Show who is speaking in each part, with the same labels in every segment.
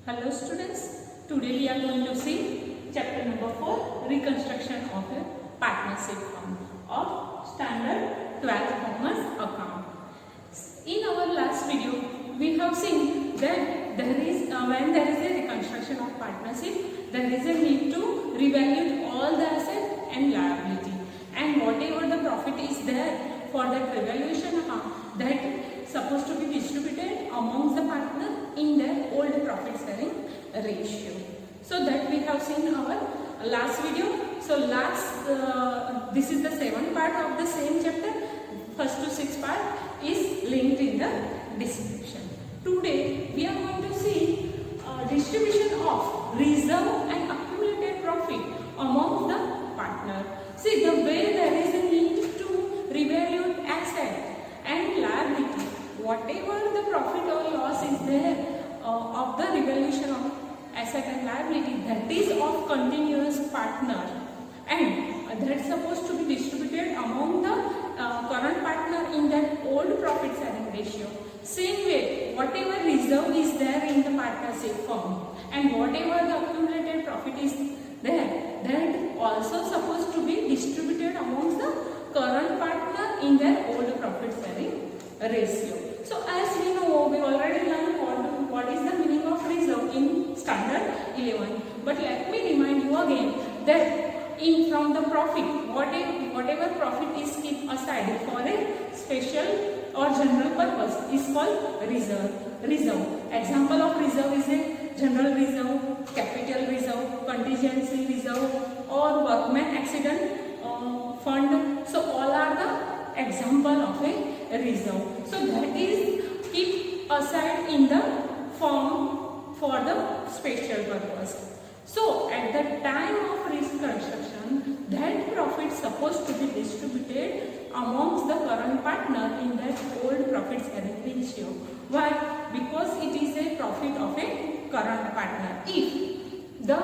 Speaker 1: Hello students, today we are going to see chapter number 4, Reconstruction of a Partnership Firm of Standard 12 Commerce Account. In our last video, we have seen that when there is a reconstruction of partnership, there is a need to revalue all the asset and liability, and whatever the profit is there for that revaluation account, that supposed to be distributed amongst the partner in their old profit sharing ratio. So that we have seen our last video. So this is the 7th part of the same chapter. First to 6th part is linked in the description. Today we are going to see distribution of reserve and accumulated profit amongst the partner. See, the way there is a need to revalue asset and liability, whatever the profit or loss is there of the revaluation of asset and liability, that is of continuous partner, and that is supposed to be distributed among the current partner in that old profit sharing ratio. Same way, whatever reserve is there in the partnership firm and whatever the accumulated profit is there, that also supposed to be distributed amongst the current partner in their old profit sharing ratio. So as we know, we already learned what is the meaning of reserve in standard 11. But let me remind you again that from the profit, whatever profit is kept aside for a special or general purpose is called reserve. Example of reserve is a general reserve, capital reserve, contingency reserve, or workman accident fund. So all are the example of a reserve. So that is keep aside in the firm for the special purpose. So at the time of reconstruction, that profit supposed to be distributed amongst the current partner in that old profit sharing ratio. Why? Because it is a profit of a current partner. If the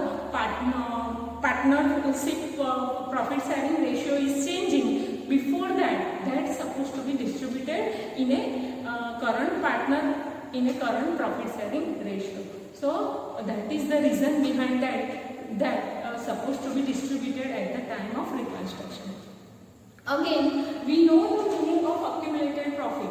Speaker 1: partnership profit sharing ratio is changing, before that, that's supposed to be distributed in a current partner in a current profit sharing ratio. So that is the reason behind that supposed to be distributed at the time of reconstruction. Again, we know the meaning of accumulated profit.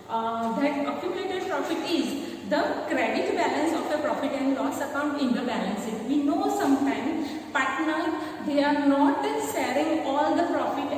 Speaker 1: That accumulated profit is the credit balance of a profit and loss account in the balance sheet. We know sometimes partners, they are not sharing all the profit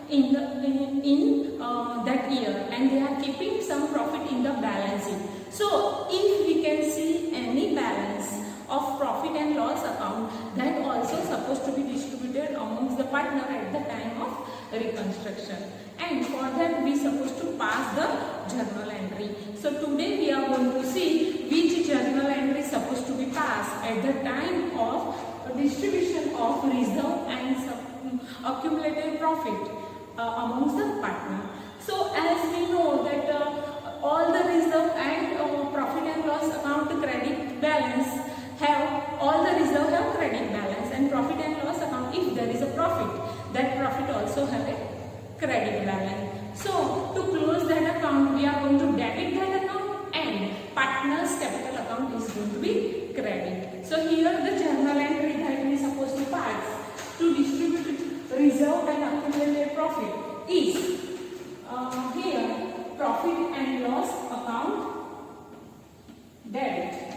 Speaker 1: in that year, and they are keeping some profit in the balance sheet. So if we can see any balance of profit and loss account, that also supposed to be distributed amongst the partner at the time of reconstruction, and for that we supposed to pass the journal entry. So today we are going to see which journal entry supposed to be passed at the time of distribution of reserve and accumulated profit amongst the partner. So as we know that all the reserve and profit and loss account credit balance all the reserve have credit balance, and profit and loss account, if there is a profit, that profit also have a credit balance. So to close that account, we are going to debit that account, and partner's capital account is going to be credit. So here the journal entry that we are supposed to pass to distribute reserve and accumulated profit is here profit and loss account debit.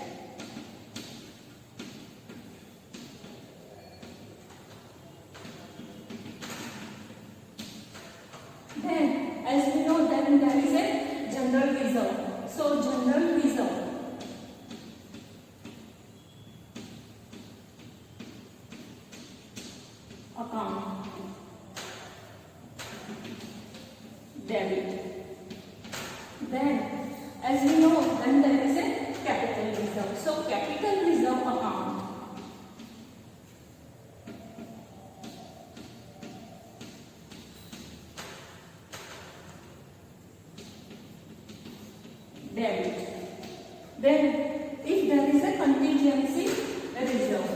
Speaker 1: Then, as we know, then there is a general reserve. So, general reserve account debit. Then, as we know, then there is a capital reserve. So, capital reserve account debit. Then, if there is a contingency reserve,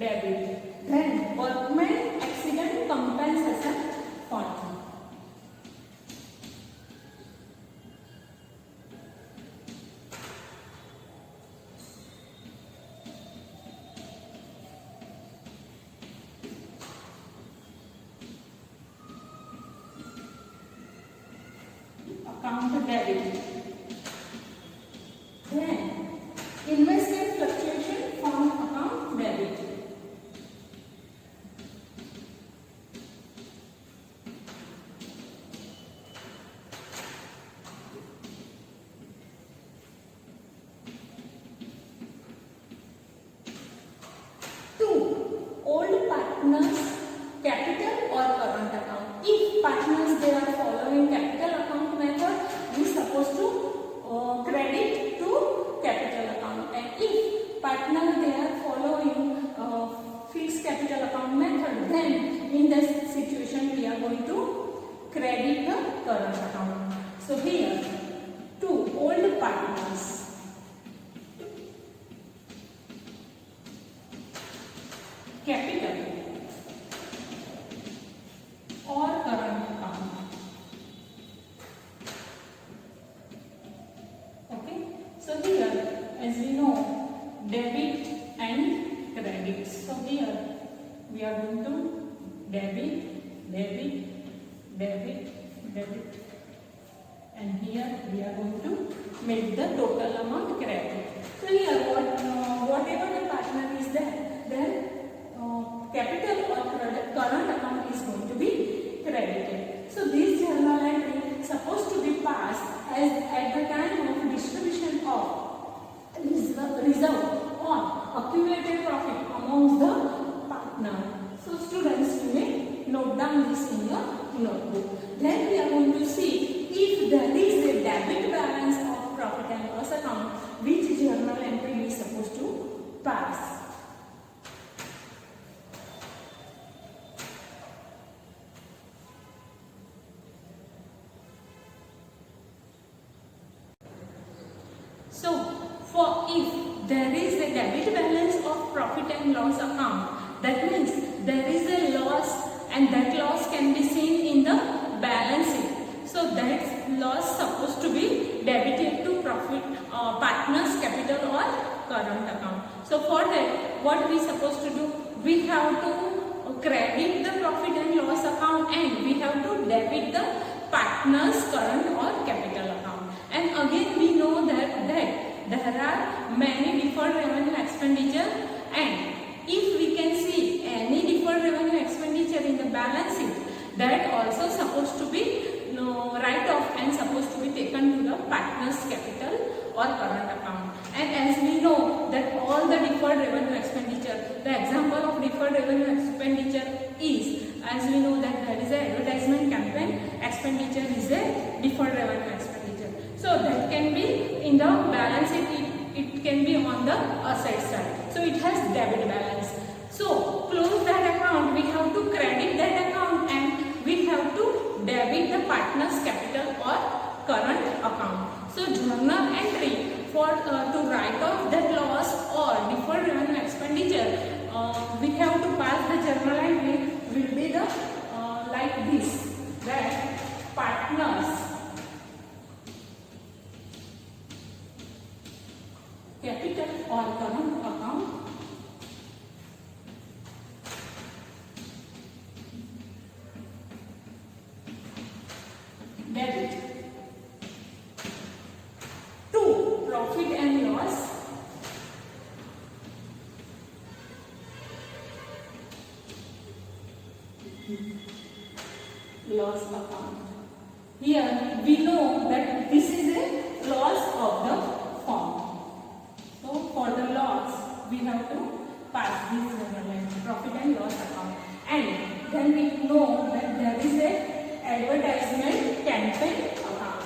Speaker 1: debit. Then workman accident compensation fund. Account debit. Then investment fluctuation fund account debit. Two, old partners capital or current account. If partners they are following capital account method, we supposed to credit to capital account, and if partner they are following fixed capital account method, then in this situation we are going to credit the current account. So here two old partners capital or current account. Okay, so here as we know debit and credit. So here we are going to debit, debit, debit, debit, and here we are going to make the total amount credit. So here whatever the partner is there, then capital or current account is going to be credited. So this journal entry is supposed to be passed as at the time of distribution of reserve or accumulated profit amongst the partner. So students, you may note down this in your notebook. Then we are going to see if there is a debit balance of profit and loss account, which journal entry is supposed to pass. So, for if there is a debit balance of profit and loss account, that means there is a loss and that loss can be seen in the balance sheet. So, that loss supposed to be debited to profit partners capital or current account. So, for that what we supposed to do? We have to credit the profit and loss account and we have to debit the partners current or capital account. And again we know that there are many deferred revenue expenditure, and if we can see any deferred revenue expenditure in the balance sheet, that also supposed to be write off and supposed to be taken to the partners capital or current account. And as we know that all the deferred revenue expenditure, the example of deferred revenue expenditure is, as we know that there is a advertisement campaign expenditure is a deferred revenue expenditure. So that can be in the balance sheet, it can be on the asset side. So it has debit balance. So close that account, we have to credit that account and we have to debit the partner's capital or current account. So journal entry for to write off that loss or deferred revenue expenditure, we have to pass the journal entry will be the like this, that partners capital or current account debit to profit and loss account. Here we know that this is a loss of the firm. So for the loss we have to pass this journal entry, profit and loss account, and then we know that there is a advertisement campaign account.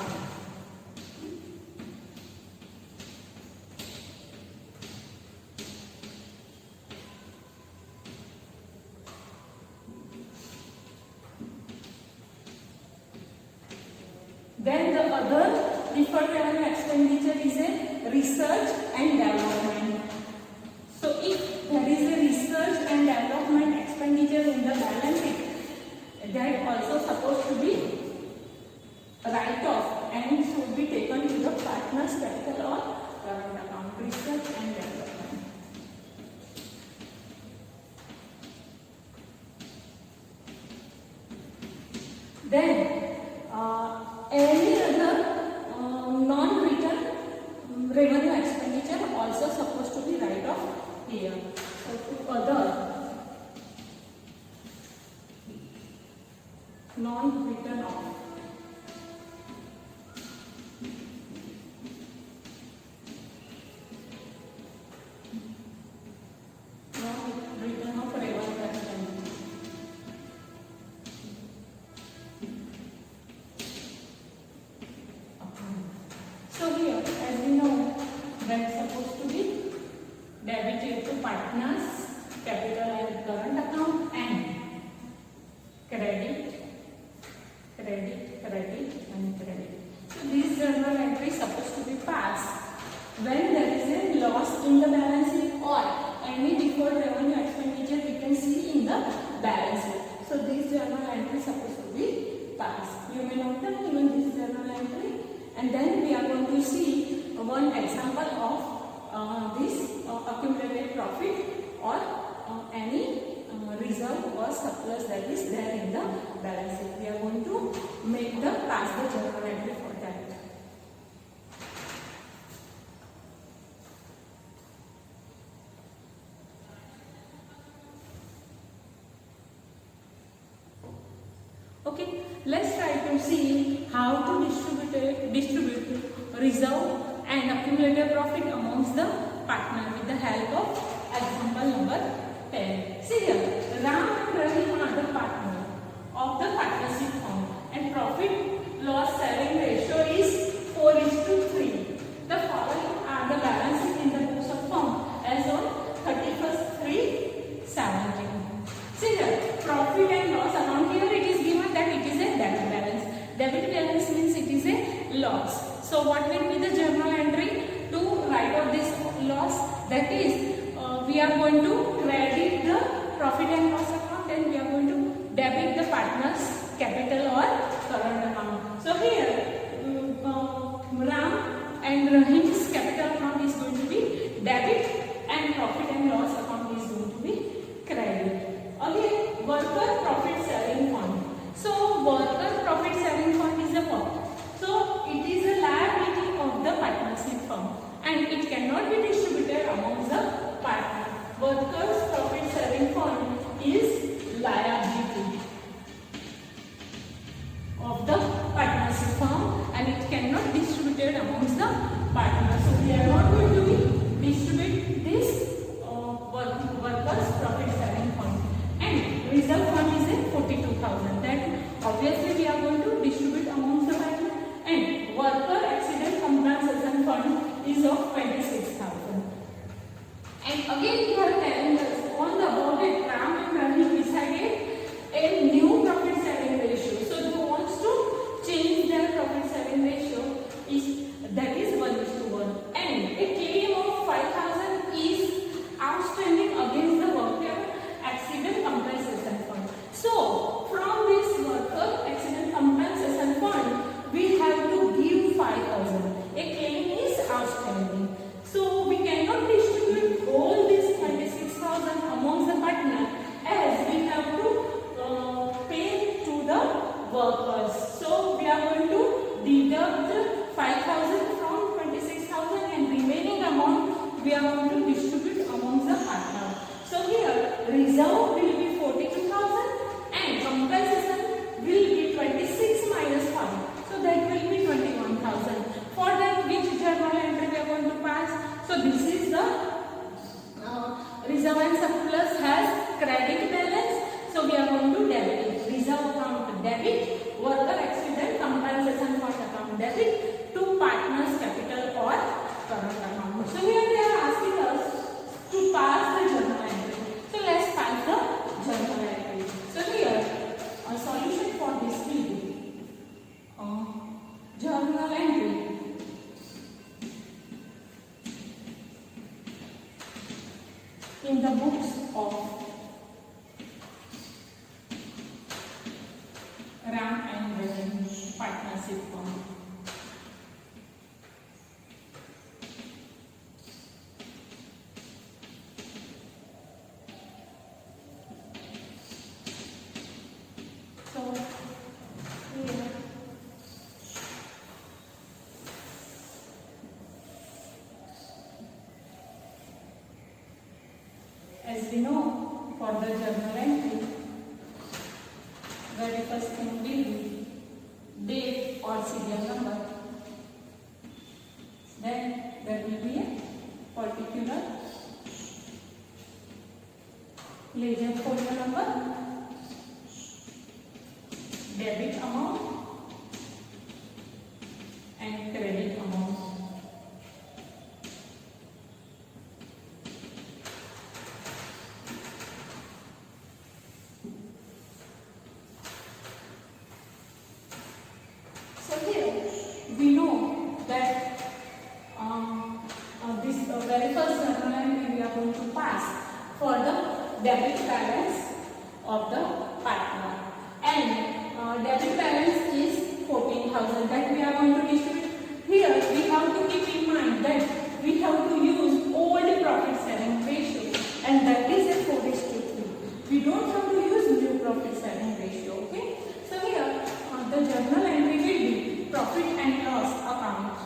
Speaker 1: Then the other deferred revenue expenditure is a research and development. So if there is a research Then any other non-return revenue expenditure also supposed to be write off here. So to other non-return off. Non-return of revenue expenditure. So here, as we know, that's supposed to be debited to partners, capital and current account, and credit, and credit. So this journal entry is supposed to be passed when there is a loss in the balance sheet or any deferred revenue expenditure we can see in the balance sheet. So this journal entry is supposed to be passed. You may note that even this journal entry. And then we are going to see one example of this accumulated profit or any reserve or surplus that is there in the balance sheet. We are going to make the pass the journal entry for that. Okay, let's try to see how to distribute reserve and accumulated profit amongst the partner with the help of example number 10. See here, Ram and Ravi are the partner of the partnership firm and profit loss sharing ratio is 4:3. The following are the balances in the books of firm as on 31st/3/17. See here, profit and loss account, here it is given that it is a debit balance. Debit balance means it is a loss. So what will be the journal entry to write out this loss? That is, we are going to credit the profit and loss account and we are going to debit the partner's capital or current account. So here, Ram and Rahim's capital account is going to be debit and profit and loss account is going to be credit. Again, worker profit sharing fund. So worker profit sharing fund is a what? So it is a liability of the partnership firm and it cannot be distributed amongst the partner. Workers profit sharing fund is liability of the partnership firm and it cannot be distributed amongst the partners. So we are not going to distribute this workers profit sharing fund. And reserve fund is a 42,000. That obviously we are going to distribute amongst the partner. And worker accident compensation fund is of 26,000. And again you are telling us on the above that Ram and Ravi decided a new profit sharing ratio. So who wants to change their profit sharing ratio is that is 1:1. And a claim of 5,000 is outstanding against the worker accident compensation fund. So from this worker accident compensation fund we have to give 5,000. A claim is outstanding. So we cannot distribute all this 26,000 amongst the partner as we have to pay to the workers. So we are going to deduct 5,000 from 26,000 and remaining amount we are going to distribute amongst the partner. So here reserve will be 42,000 and compensation will be 26 minus 5. So that will be 21,000. For that which journal entry we are going to pass? So this is the reserve and surplus has credit balance. So we are going to debit it. Reserve account debit, worker accident compensation fund account debit to partners capital or current account. So here they are asking us to pass the journal entry. So let's pass the journal entry. So here a solution for this will be journal entry in the books of Ram and Ravi partnership firm. So As we know, for the journal entry, very first thing will be date or serial number. Then there will be a particular ledger folio number, debit amount and credit amount. So here we know that this very first journal entry we are going to pass for the debit balance of the partner, and debit balance is 14,000 that we are going to distribute. Here we have to keep in mind that we have to use old profit sharing ratio, and that is a 4:3. We don't have to use new profit sharing ratio. Okay, so here the journal entry will be profit and loss account,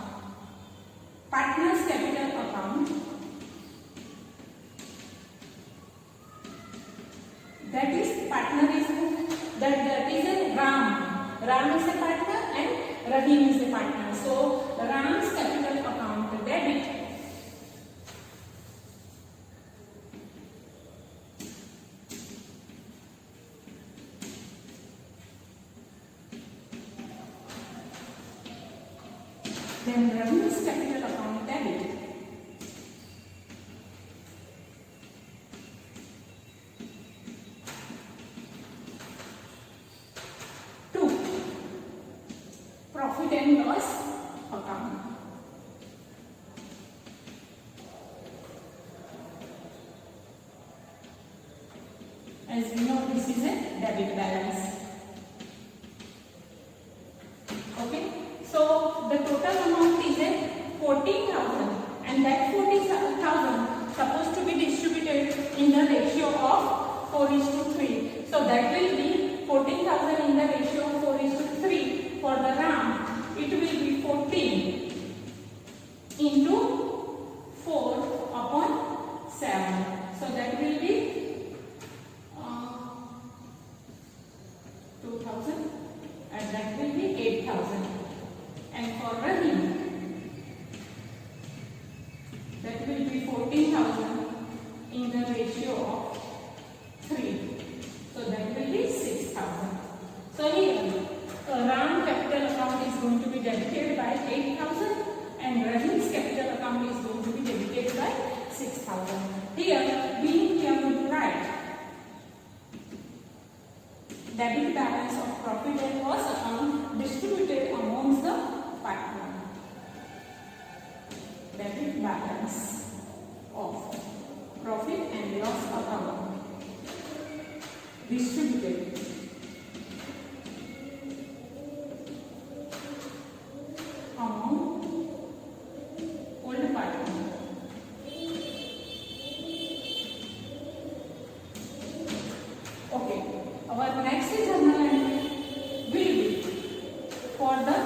Speaker 1: partners capital account, that is partner is that is a Ram is a partner and Rahim is a partner. So Ram's capital account debit, then Rahim's capital account debit, profit and loss account. As we know, this is a debit balance. Okay, so the total amount is a 14,000, and that 14,000 supposed to be distributed in the ratio of 4:3. So that will be 14,000 in the ratio of 4:3. For the Ram, it will be 14 into 4/7. So that will be 2,000, and that will be 8,000. And for Rahim, that will be 14,000 in the ratio of 3. So that will be 6,000. So here Ram capital account is going to be debited by 8,000 and Rahim's capital account is going to be debited by 6,000. Here we are going to write debit balance of profit and loss account distributed amongst the partner. Debit balance of profit and loss account distributed among old partner. Okay, our next journal entry will be for the,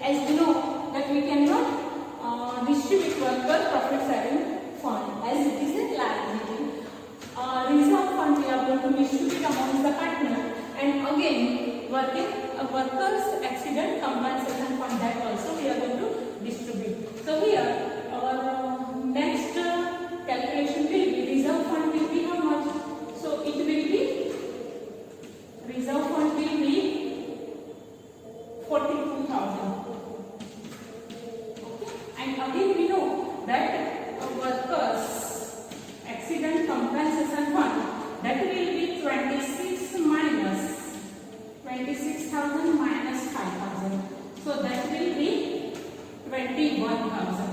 Speaker 1: as we know that we cannot distribute worker profit sharing fund as it is a liability. Reserve fund we are going to distribute among the partner, and again workers accident compensation fund, that also we are going to distribute. So here our next calculation will be reserve fund will be how much? So it will be reserve fund will be 42,000. Okay, and again we know that workers accident compensation fund, that will be 26,000 minus 5,000. So that will be 21,000.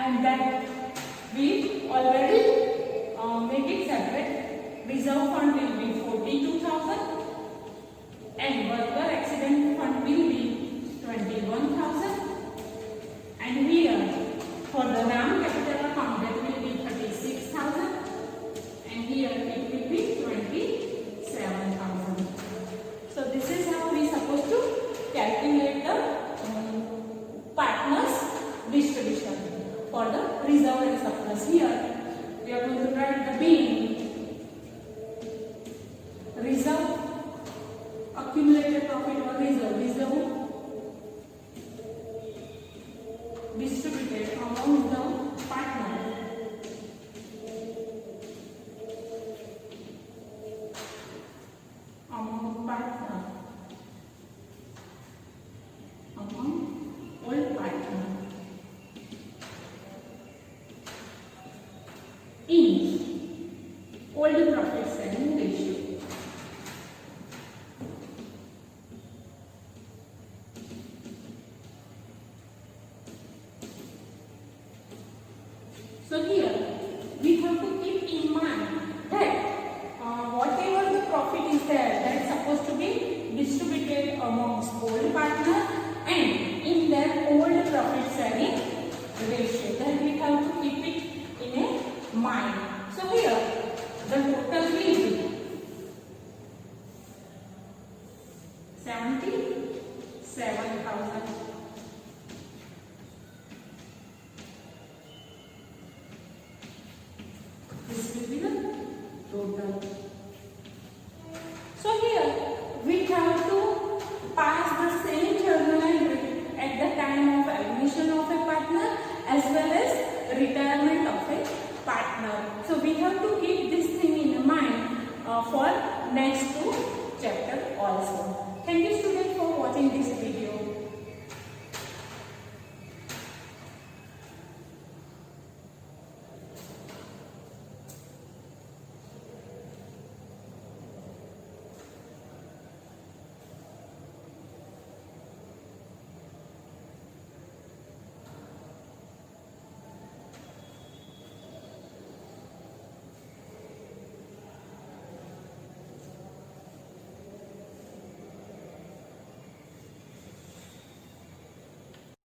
Speaker 1: and then we already make it separate. Reserve fund will be 42,000 and worker accident fund will be 21,000, and here for the RAM capital account that will be 36,000, and here it will be 27,000. So this is how we supposed to calculate the partners distribution for the reserve and surplus. Here we are going to write the being reserve, accumulated profit or reserve distributed among the partner. Among all partner in old profit sharing ratio. So here we have to keep in mind that whatever the profit is there, that is supposed to be distributed amongst old partner and in their old profit sharing ratio. That we have to keep it in a mind. So here the total will be 77,000. This will be the total. So here we have to pass the same journal entry at the time of admission of a partner as well as retirement of a partner. So we have to keep this thing in mind for next two chapter also. Thank you students for watching this